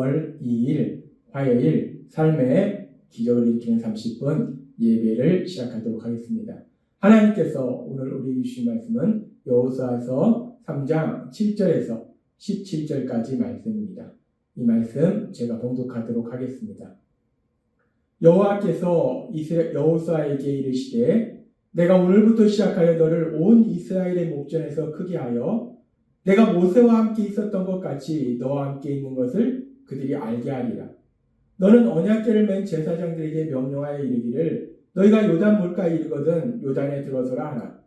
3월 2일 화요일 삶의 기적을 일으키는 30분 예배를 시작하도록 하겠습니다. 하나님께서 오늘 우리에게 주신 말씀은 여호수아서 3장 7절에서 17절까지 말씀입니다. 이 말씀 제가 봉독하도록 하겠습니다. 여호와께서 여호수아에게 이르시되 내가 오늘부터 시작하여 너를 온 이스라엘의 목전에서 크게 하여 내가 모세와 함께 있었던 것 같이 너와 함께 있는 것을 그들이 알게 하리라. 너는 언약궤를 맨 제사장들에게 명령하여 이르기를 너희가 요단 물가에 이르거든 요단에 들어서라 하라.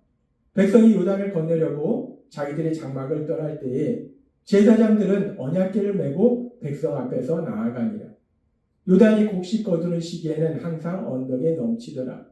백성이 요단을 건너려고 자기들의 장막을 떠날 때에 제사장들은 언약궤를 메고 백성 앞에서 나아가니라. 요단이 곡식 거두는 시기에는 항상 언덕에 넘치더라.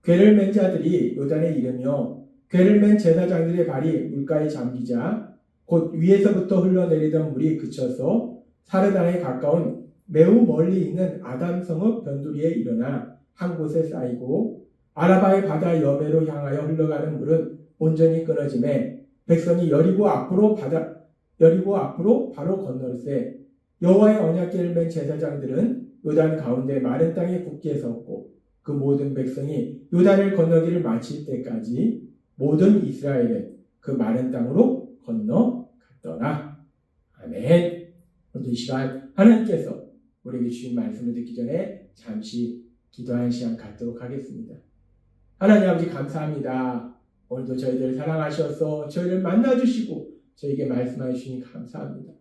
궤를 맨 자들이 요단에 이르며 궤를 맨 제사장들의 발이 물가에 잠기자 곧 위에서부터 흘러내리던 물이 그쳐서 사르단에 가까운 매우 멀리 있는 아담성읍 변두리에 일어나 한 곳에 쌓이고 아라바의 바다 여매로 향하여 흘러가는 물은 온전히 끊어지매 백성이 여리고 앞으로 바로 건널세. 여호와의 언약궤를 맨 제사장들은 요단 가운데 마른 땅에 굳게 섰고 그 모든 백성이 요단을 건너기를 마칠 때까지 모든 이스라엘은 그 마른 땅으로 건너갔더라. 아멘. 오늘 이 시간 하나님께서 우리에게 주신 말씀을 듣기 전에 잠시 기도하는 시간 갖도록 하겠습니다. 하나님 아버지 감사합니다. 오늘도 저희들 사랑하셔서 저희를 만나주시고 저에게 말씀해 주시니 감사합니다.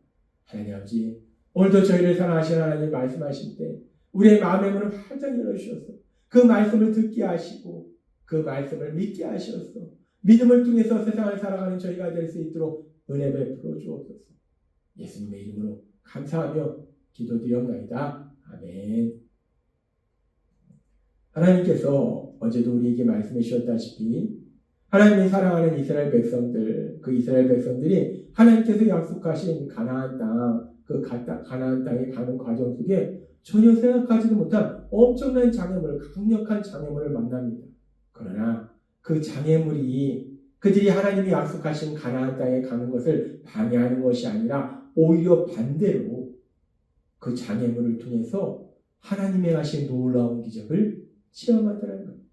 하나님 아버지 오늘도 저희를 사랑하시는 하나님 말씀하실 때 우리의 마음의 문을 활짝 열어주셔서 그 말씀을 듣게 하시고 그 말씀을 믿게 하셔서 믿음을 통해서 세상을 살아가는 저희가 될 수 있도록 은혜 베풀어 주옵소서. 예수님의 이름으로 감사하며 기도드리옵나이다. 아멘. 하나님께서 어제도 우리에게 말씀해 주셨다시피 하나님이 사랑하는 이스라엘 백성들, 그 이스라엘 백성들이 하나님께서 약속하신 가나안 땅, 그 가나안 땅에 가는 과정 속에 전혀 생각하지도 못한 엄청난 장애물, 강력한 장애물을 만납니다. 그러나 그 장애물이 그들이 하나님이 약속하신 가나안 땅에 가는 것을 방해하는 것이 아니라 오히려 반대로 그 장애물을 통해서 하나님의 하신 놀라운 기적을 체험하더라는 겁니다.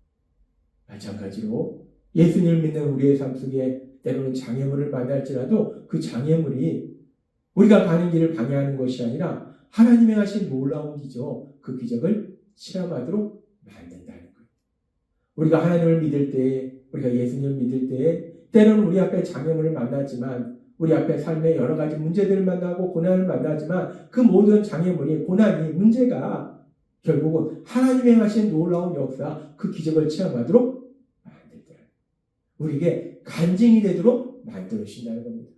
마찬가지로 예수님을 믿는 우리의 삶 속에 때로는 장애물을 만날지라도 그 장애물이 우리가 가는 길을 방해하는 것이 아니라 하나님의 하신 놀라운 기적, 그 기적을 체험하도록 만든다는 거예요. 우리가 하나님을 믿을 때, 우리가 예수님을 믿을 때 때로는 우리 앞에 장애물을 만나지만 우리 앞에 삶의 여러 가지 문제들을 만나고 고난을 만나지만 그 모든 장애물이, 고난이, 문제가 결국은 하나님의 하신 놀라운 역사, 그 기적을 체험하도록 만들더라. 우리에게 간증이 되도록 만들어주신다는 겁니다.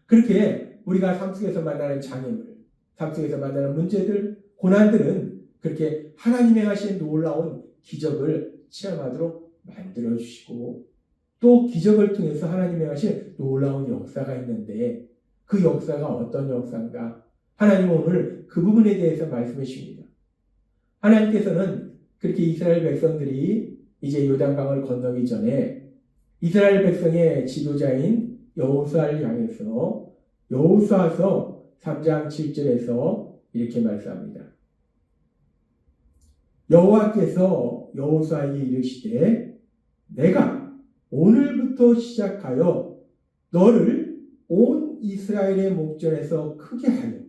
그렇게 우리가 삶 속에서 만나는 장애물, 삶 속에서 만나는 문제들, 고난들은 그렇게 하나님의 하신 놀라운 기적을 체험하도록 만들어주시고 또 기적을 통해서 하나님의 하신 놀라운 역사가 있는데 그 역사가 어떤 역사인가? 하나님은 오늘 그 부분에 대해서 말씀해 주십니다. 하나님께서는 그렇게 이스라엘 백성들이 이제 요단강을 건너기 전에 이스라엘 백성의 지도자인 여호수아를 향해서 여호수아서 3장 7절에서 이렇게 말씀합니다. 여호와께서 여호수아에게 이르시되 내가 오늘부터 시작하여 너를 온 이스라엘의 목전에서 크게 하여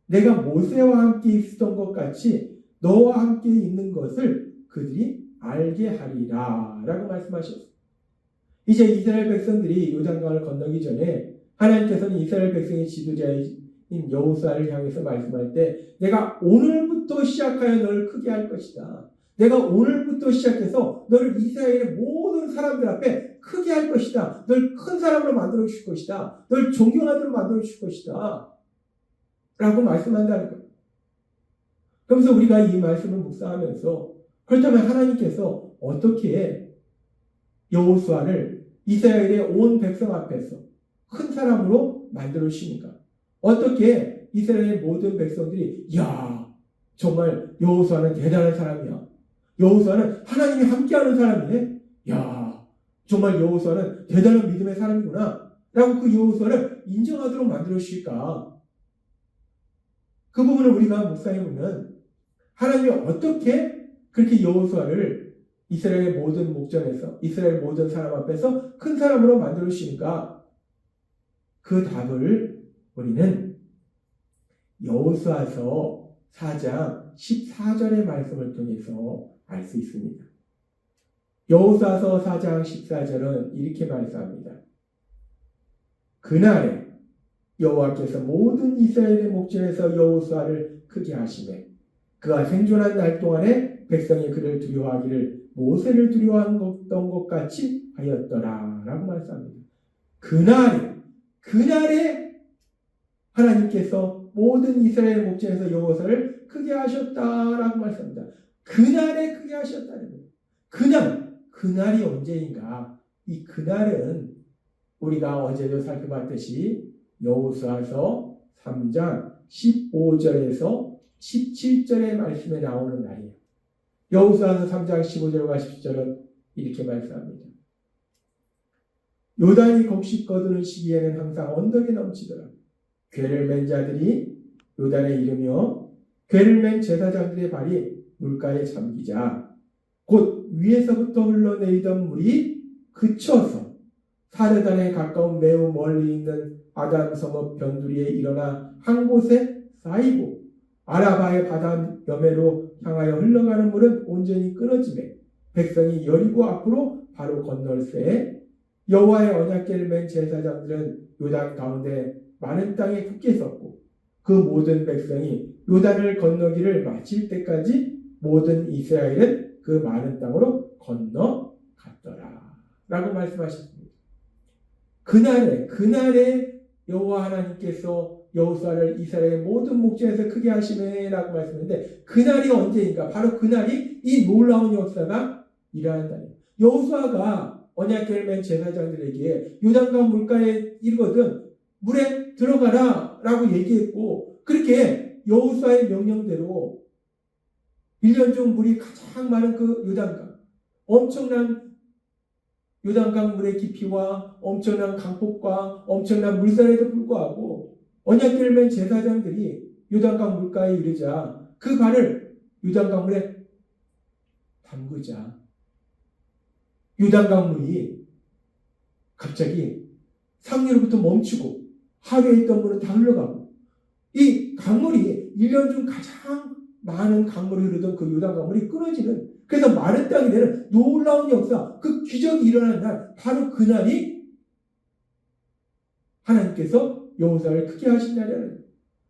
내가 모세와 함께 있었던 것 같이 너와 함께 있는 것을 그들이 알게 하리라 라고 말씀하셨습니다. 이제 이스라엘 백성들이 요단강을 건너기 전에 하나님께서는 이스라엘 백성의 지도자인 여호수아를 향해서 말씀할 때 내가 오늘부터 시작하여 너를 크게 할 것이다. 내가 오늘부터 시작해서 너를 이스라엘의 모든 사람들 앞에 크게 할 것이다. 널 큰 사람으로 만들어 줄 것이다. 널 존경하도록 만들어 줄 것이다. 라고 말씀한다는 거예요. 그러면서 우리가 이 말씀을 묵상하면서 그렇다면 하나님께서 어떻게 여호수아를 이스라엘의 온 백성 앞에서 큰 사람으로 만들어 주십니까? 어떻게 이스라엘의 모든 백성들이 야 정말 여호수아는 대단한 사람이야. 여호수아는 하나님이 함께하는 사람이네. 야 정말 여호수아는 대단한 믿음의 사람이구나. 라고 그 여호수아를 인정하도록 만들어 주실까? 그 부분을 우리가 묵상해 보면 하나님이 어떻게 그렇게 여호수아를 이스라엘 모든 목전에서 이스라엘 모든 사람 앞에서 큰 사람으로 만들어 주시는가? 그 답을 우리는 여호수아서 4장 14절의 말씀을 통해서 알 수 있습니다. 여호수아서 4장 14절은 이렇게 말씀합니다. 그날에 여호와께서 모든 이스라엘의 목전에서 여호수아를 크게 하시매 그가 생존한 날 동안에 백성이 그를 두려워하기를 모세를 두려워했던 것 같이 하였더라 라고 말씀합니다. 그날에 하나님께서 모든 이스라엘 목전에서 여호수아를 크게 하셨다라고 말씀합니다. 그날에 크게 하셨다는 거예요. 그날이 언제인가? 이 그날은 우리가 어제도 살펴봤듯이 여호수아서 3장 15절에서 17절의 말씀에 나오는 날이에요. 여호수아서 3장 15절과 17절은 이렇게 말씀합니다. 요단이 곡식 거두는 시기에는 항상 언덕이 넘치더라. 궤를 맨 자들이 요단에 이르며 궤를 맨 제사장들의 발이 물가에 잠기자 곧 위에서부터 흘러내리던 물이 그쳐서 사르단에 가까운 매우 멀리 있는 아담 성읍 변두리에 일어나 한 곳에 쌓이고 아라바의 바다 여매로 향하여 흘러가는 물은 온전히 끊어지매 백성이 여리고 앞으로 바로 건널새 여호와의 언약궤를 맨 제사장들은 요단 가운데 많은 땅에 굳게 섰고 그 모든 백성이 요단을 건너기를 마칠 때까지 모든 이스라엘은 그 많은 땅으로 건너갔더라 라고 말씀하셨습니다. 그날에 여호와 하나님께서 여호수아를 이스라엘의 모든 목전에서 크게 하시매라고 말씀했는데 그날이 언제인가? 바로 그날이 이 놀라운 역사가 일어난 날이에요. 여호수아가 언약궤를 맨 제사장들에게 요단강 물가에 이르거든 물에 들어가라 라고 얘기했고 그렇게 여호수아의 명령대로 1년 중 물이 가장 많은 그 요단강 엄청난 요단강 물의 깊이와 엄청난 강폭과 엄청난 물살에도 불구하고 언약궤를 맨 제사장들이 요단강 물가에 이르자 그 발을 요단강 물에 담그자 요단강 물이 갑자기 상류로부터 멈추고 하류에 있던 물은 다 흘러가고 이 강물이 1년 중 가장 많은 강물이 흐르던 그 요단 강물이 끊어지는 그래서 마른 땅이 되는 놀라운 역사 그 기적이 일어나는 날 바로 그날이 하나님께서 여호수아를 크게 하신 날이라는 거예요.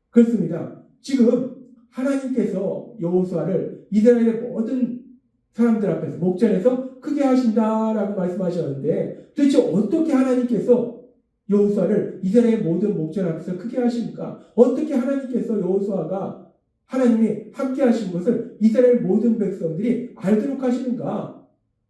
그렇습니다. 지금 하나님께서 여호수아를 이스라엘의 모든 사람들 앞에서 목전에서 크게 하신다라고 말씀하셨는데 도대체 어떻게 하나님께서 여호수아를 이스라엘 모든 목전 앞에서 크게 하십니까? 어떻게 하나님께서 여호수아가 하나님이 함께 하신 것을 이스라엘 모든 백성들이 알도록 하시는가?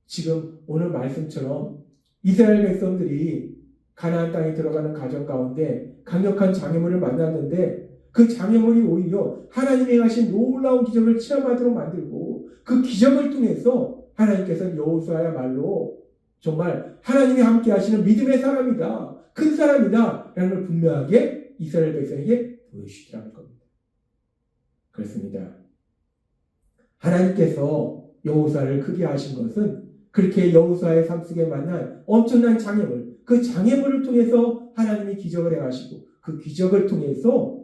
지금 오늘 말씀처럼 이스라엘 백성들이 가나안 땅에 들어가는 과정 가운데 강력한 장애물을 만났는데 그 장애물이 오히려 하나님이 하신 놀라운 기적을 체험하도록 만들고 그 기적을 통해서 하나님께서는 여호수아야말로 정말 하나님이 함께 하시는 믿음의 사람이다. 큰 사람이다. 라는 걸 분명하게 이스라엘 백성에게 보여주시더라는 겁니다. 그렇습니다. 하나님께서 여호수아를 크게 하신 것은 그렇게 여호수아의 삶 속에 만난 엄청난 장애물, 그 장애물을 통해서 하나님이 기적을 행하시고 그 기적을 통해서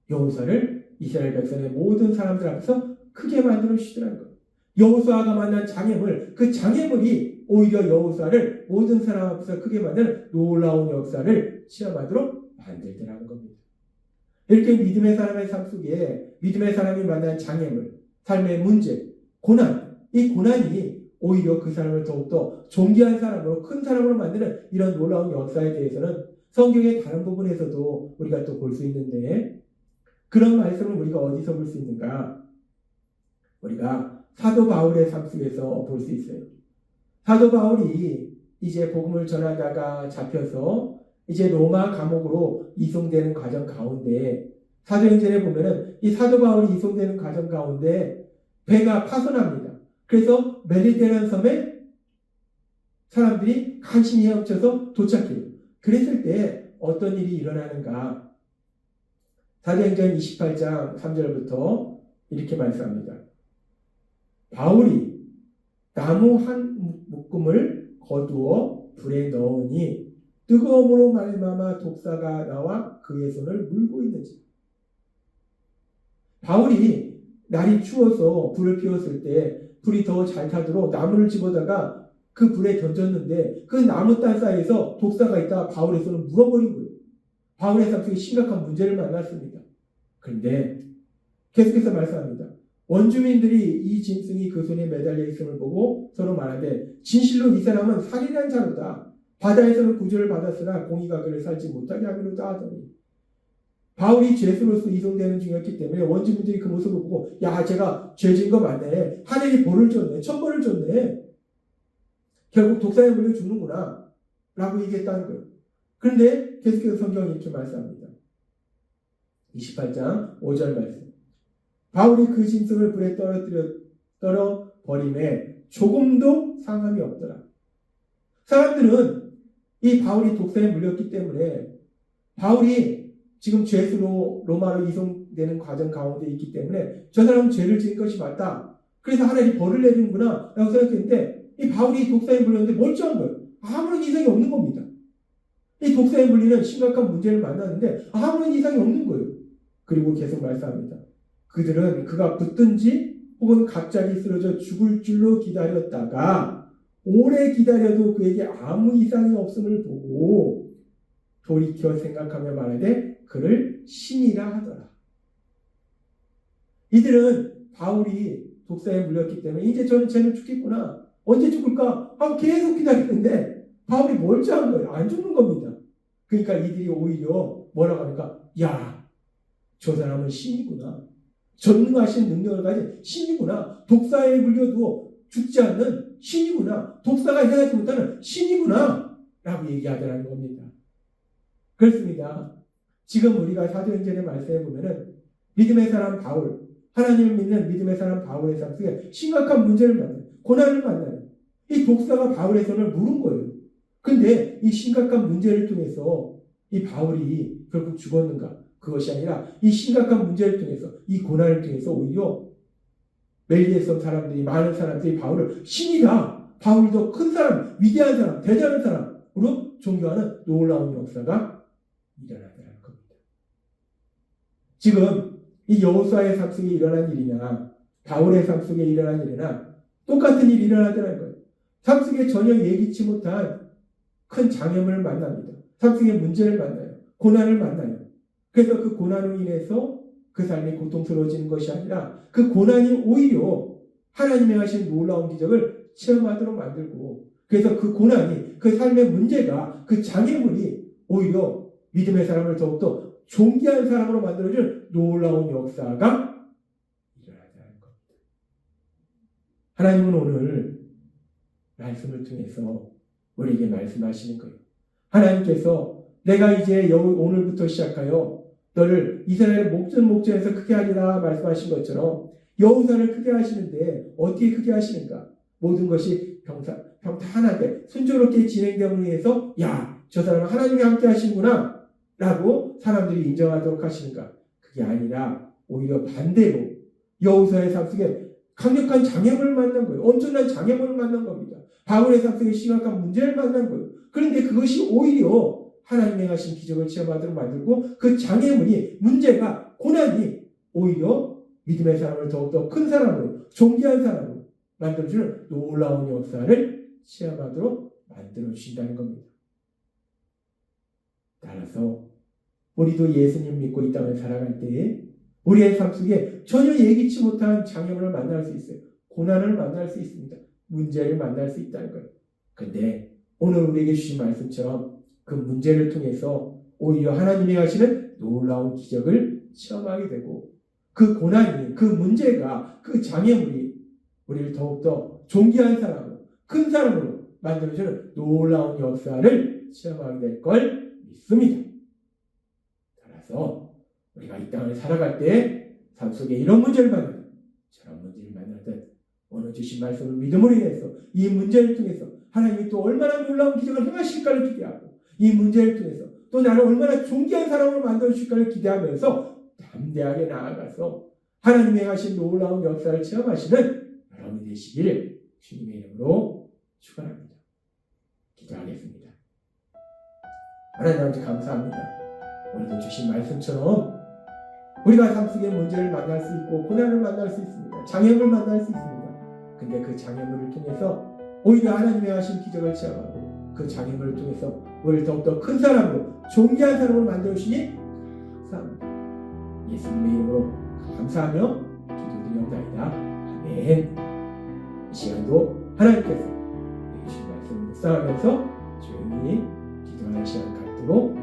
여호수아를 이스라엘 백성의 모든 사람들 앞에서 크게 만들어 주시더라는 거예요. 여호수아가 만난 장애물, 그 장애물이 오히려 여호수아를 모든 사람 앞에서 크게 만드는 놀라운 역사를 체험하도록 만들더라는 겁니다. 이렇게 믿음의 사람의 삶 속에 믿음의 사람이 만난 장애물, 삶의 문제, 고난, 이 고난이 오히려 그 사람을 더욱더 존귀한 사람으로 큰 사람으로 만드는 이런 놀라운 역사에 대해서는 성경의 다른 부분에서도 우리가 또 볼 수 있는데 그런 말씀을 우리가 어디서 볼 수 있는가? 우리가 사도 바울의 삶 속에서 볼 수 있어요. 사도 바울이 이제 복음을 전하다가 잡혀서 이제 로마 감옥으로 이송되는 과정 가운데 사도행전에 보면은 이 사도 바울이 이송되는 과정 가운데 배가 파손합니다. 그래서 메리데라는 섬에 사람들이 간신히 헤엄쳐서 도착해요. 그랬을 때 어떤 일이 일어나는가? 사도행전 28장 3절부터 이렇게 말씀합니다. 바울이 나무 한 묶음을 거두어 불에 넣으니 뜨거움으로 말미암아 독사가 나와 그의 손을 물고 있는지. 바울이 날이 추워서 불을 피웠을 때 불이 더 잘 타도록 나무를 집어다가 그 불에 던졌는데 그 나무 딴 사이에서 독사가 있다가 바울의 손을 물어버린 거예요. 바울의 삶 속에 심각한 문제를 만났습니다. 그런데 계속해서 말씀합니다. 원주민들이 이 짐승이 그 손에 매달려 있음을 보고 서로 말하되 진실로 이 사람은 살인한 자로다. 바다에서는 구조를 받았으나 공의가 그를 살지 못하게 하기로다 하더니 바울이 죄수로서 이송되는 중이었기 때문에 원주민들이 그 모습을 보고 야 제가 죄진 거 맞네. 하늘이 벌을 줬네. 천벌을 줬네. 결국 독사에 물려 죽는구나 라고 얘기했다는 거예요. 그런데 계속해서 성경이 이렇게 말씀합니다. 28장 5절 말씀. 바울이 그 짐승을 불에 떨어 버림에 조금도 상함이 없더라. 사람들은 이 바울이 독사에 물렸기 때문에 바울이 지금 죄수로 로마로 이송되는 과정 가운데 있기 때문에 저 사람은 죄를 지은 것이 맞다. 그래서 하나님이 벌을 내리는구나 라고 생각했는데 이 바울이 독사에 물렸는데 멀쩡한 거예요. 아무런 이상이 없는 겁니다. 이 독사에 물리는 심각한 문제를 만났는데 아무런 이상이 없는 거예요. 그리고 계속 말씀합니다. 그들은 그가 붙든지 혹은 갑자기 쓰러져 죽을 줄로 기다렸다가 오래 기다려도 그에게 아무 이상이 없음을 보고 돌이켜 생각하며 말하되 그를 신이라 하더라. 이들은 바울이 독사에 물렸기 때문에 이제 쟤는 죽겠구나. 언제 죽을까? 하고 계속 기다리는데 바울이 멀쩡한 거예요. 안 죽는 겁니다. 그러니까 이들이 오히려 뭐라고 하니까 야, 저 사람은 신이구나. 전능하신 능력을 가진 신이구나. 독사에 물려도 죽지 않는 신이구나. 독사가 일어나지 못하는 신이구나. 라고 얘기하더라는 겁니다. 그렇습니다. 지금 우리가 사도행전의 말씀에 보면은 믿음의 사람 바울, 하나님을 믿는 믿음의 사람 바울의 삶 속에 심각한 문제를 만나요. 고난을 만나요. 이 독사가 바울의 손을 물은 거예요. 근데 이 심각한 문제를 통해서 이 바울이 결국 죽었는가? 그것이 아니라 이 심각한 문제를 통해서 이 고난을 통해서 오히려 멜리에서 사람들이 많은 사람들이 바울을 신이다. 바울도 큰 사람, 위대한 사람, 대단한 사람으로 존경하는 놀라운 역사가 일어나더라는 겁니다. 지금 이 여호수아의 삶 속에 일어난 일이나 바울의 삶 속에 일어난 일이나 똑같은 일이 일어나더라는 거예요. 삶 속에 전혀 예기치 못한 큰 장애물을 만납니다. 삶 속에 문제를 만나요. 고난을 만나요. 그래서 그 고난으로 인해서 그 삶이 고통스러워지는 것이 아니라 그 고난이 오히려 하나님의 하신 놀라운 기적을 체험하도록 만들고 그래서 그 고난이 그 삶의 문제가 그 장애물이 오히려 믿음의 사람을 더욱더 존귀한 사람으로 만들어줄 놀라운 역사가 일어나는 겁니다. 하나님은 오늘 말씀을 통해서 우리에게 말씀하시는 거예요. 하나님께서 내가 이제 오늘부터 시작하여 너를 이스라엘 목전에서 크게 하리라 말씀하신 것처럼 여호사를 크게 하시는데 어떻게 크게 하시는가? 모든 것이 평탄하게 순조롭게 진행됨으로 해서 야, 저 사람은 하나님이 함께 하시는구나 라고 사람들이 인정하도록 하시는가? 그게 아니라 오히려 반대로 여호사의 삶 속에 강력한 장애물을 만난 거예요. 엄청난 장애물을 만난 겁니다. 바울의 삶 속에 심각한 문제를 만난 거예요. 그런데 그것이 오히려 하나님의 하신 기적을 체험하도록 만들고 그 장애물이 문제가 고난이 오히려 믿음의 사람을 더욱더 큰 사람으로 존귀한 사람으로 만들어주는 놀라운 역사를 체험하도록 만들어주신다는 겁니다. 따라서 우리도 예수님 믿고 이 땅을 살아갈 때에 우리의 삶 속에 전혀 예기치 못한 장애물을 만날 수 있어요. 고난을 만날 수 있습니다. 문제를 만날 수 있다는 거예요. 그런데 오늘 우리에게 주신 말씀처럼 그 문제를 통해서 오히려 하나님이 하시는 놀라운 기적을 체험하게 되고 그 고난이, 그 문제가, 그 장애물이 우리를 더욱더 존귀한 사람으로, 큰 사람으로 만들어주는 놀라운 역사를 체험하게 될 걸 믿습니다. 따라서 우리가 이 땅을 살아갈 때 삶 속에 이런 문제를 만나든 저런 문제를 만나든 오늘 주신 말씀을 믿음으로 인해서 이 문제를 통해서 하나님이 또 얼마나 놀라운 기적을 행하실까를 기대하고 이 문제를 통해서 또 나를 얼마나 존귀한 사람으로 만들어주실까를 기대하면서 담대하게 나아가서 하나님의 하신 놀라운 역사를 체험하시는 여러분이 되시기를 주님의 이름으로 축원합니다. 기도하겠습니다. 하나님 아버지 감사합니다. 오늘도 주신 말씀처럼 우리가 삶 속의 문제를 만날 수 있고 고난을 만날 수 있습니다. 장애물을 만날 수 있습니다. 근데 그 장애물을 통해서 오히려 하나님의 하신 기적을 체험하고 그 장애물을 통해서 우리를 더욱더 큰 사람으로 존귀한 사람으로 만들어주시니 감사합니다. 예수님의 이름으로 감사하며 기도드리옵나이다. 아멘. 이 시간도 하나님께서 주신 말씀을 묵상하면서 조용히 기도하는 시간 갖도록